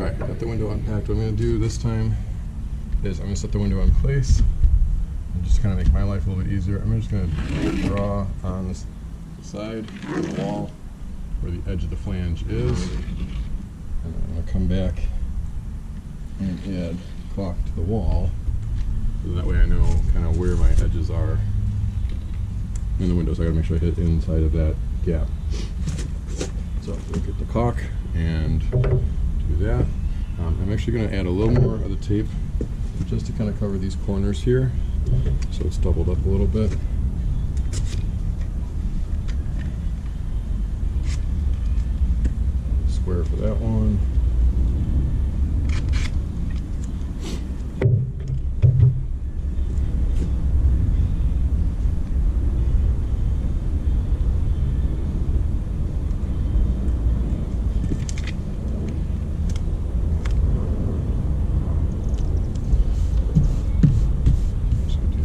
Alright, got the window unpacked. What I'm going to do this time is I'm going to set the window in place and just kind of make my life a little bit easier. I'm just going to draw on this side of the wall where the edge of the flange is, and then I'm going to come back and add caulk to the wall, so that way I know kind of where my edges are in the window. So I got to make sure I hit inside of that gap. So look at the caulk and do that. I'm actually going to add a little more of the tape just to kind of cover these corners here, so it's doubled up a little bit. Square for that one.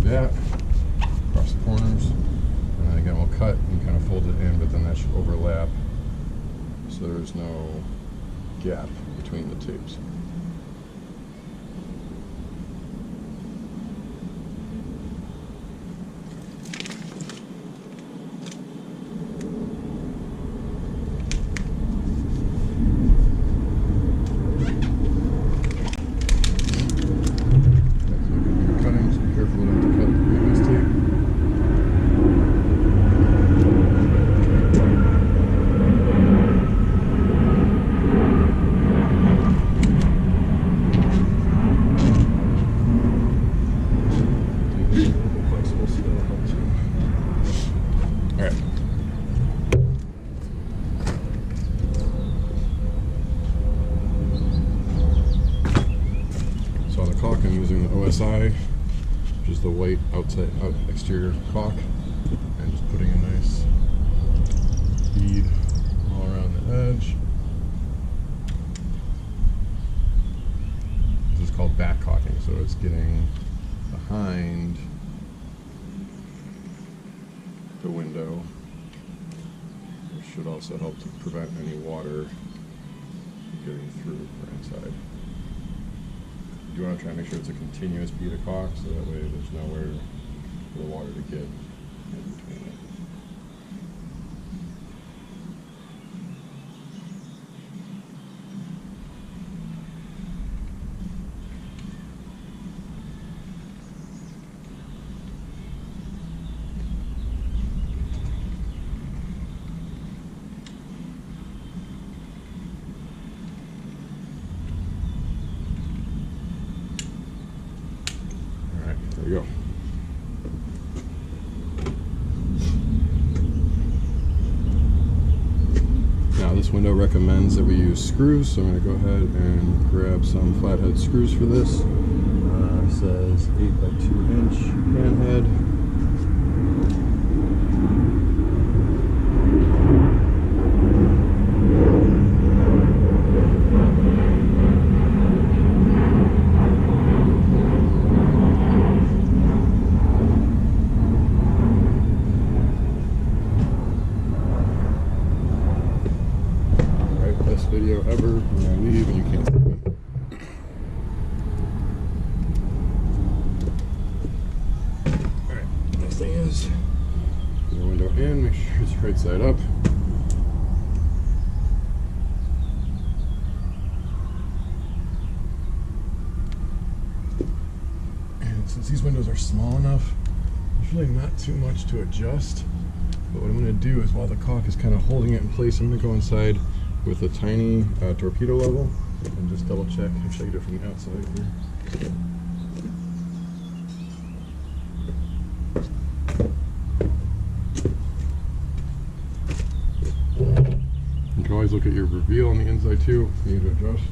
That across the corners, and then again we'll cut and kind of fold it in, but then that should overlap so there's no gap between the tapes. I'm using the OSI, which is the white exterior caulk, and just putting a nice bead all around the edge. This is called back caulking, so it's getting behind the window, which should also help to prevent any water getting through or inside. You want to try and make sure it's a continuous bead of caulk, so that way there's nowhere for the water to get in between it. There you go. Now this window recommends that we use screws, so I'm going to go ahead and grab some flathead screws for this. It says 8 by 2 inch pan head. Video ever when I leave and you can't see me. Alright, next thing is the window in, make sure it's right side up. And since these windows are small enough, there's really not too much to adjust. But what I'm going to do is, while the caulk is kind of holding it in place, I'm going to go inside with a tiny torpedo level and just double check. Actually, I can do it from the outside here. You can always look at your reveal on the inside too if you need to adjust.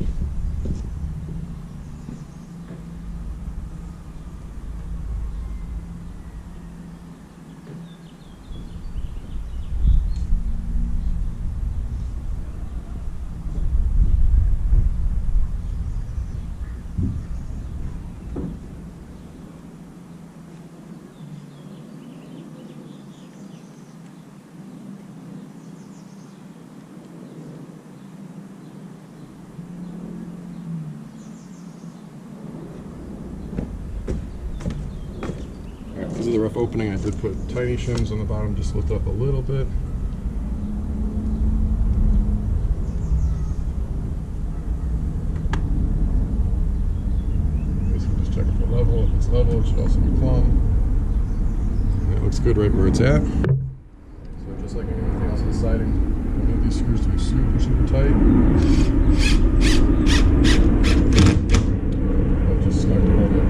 the rough opening, I did put tiny shims on the bottom, just lift up a little bit. Basically just check for level. If it's level, it should also be plumb. And it looks good right where it's at. So just like anything else on the siding, I need these screws to be super, super tight. But just snug to hold it.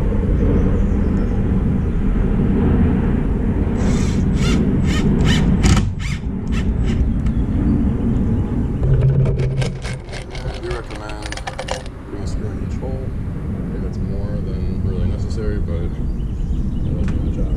But it'll do the job.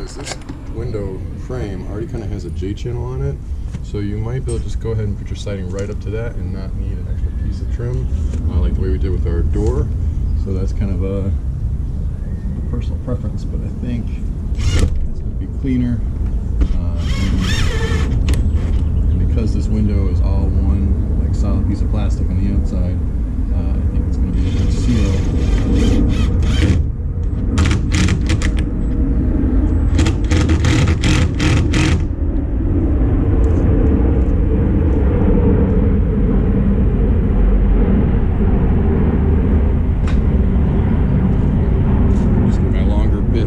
This window frame already kind of has a J channel on it, so you might be able to just go ahead and put your siding right up to that and not need an extra piece of trim, like the way we did with our door. So that's kind of a personal preference, but I think it's going to be cleaner. And because this window is all one like solid piece of plastic on the outside, I think it's going to be a good seal.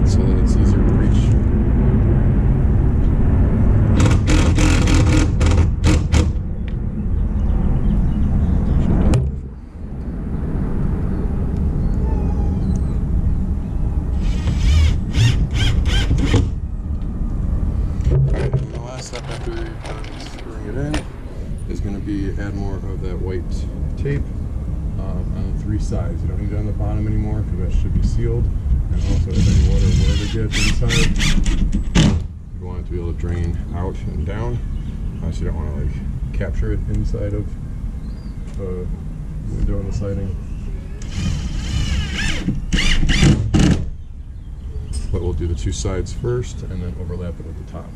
So that it's easier to reach. Alright, and the last step after you're done screwing it in is going to be add more of that white tape on the three sides. You don't need it on the bottom anymore because that should be sealed. And also, if any water were to get inside, you want it to be able to drain out and down. So you don't want to like capture it inside of the window and the siding. But we'll do the two sides first and then overlap it at the top.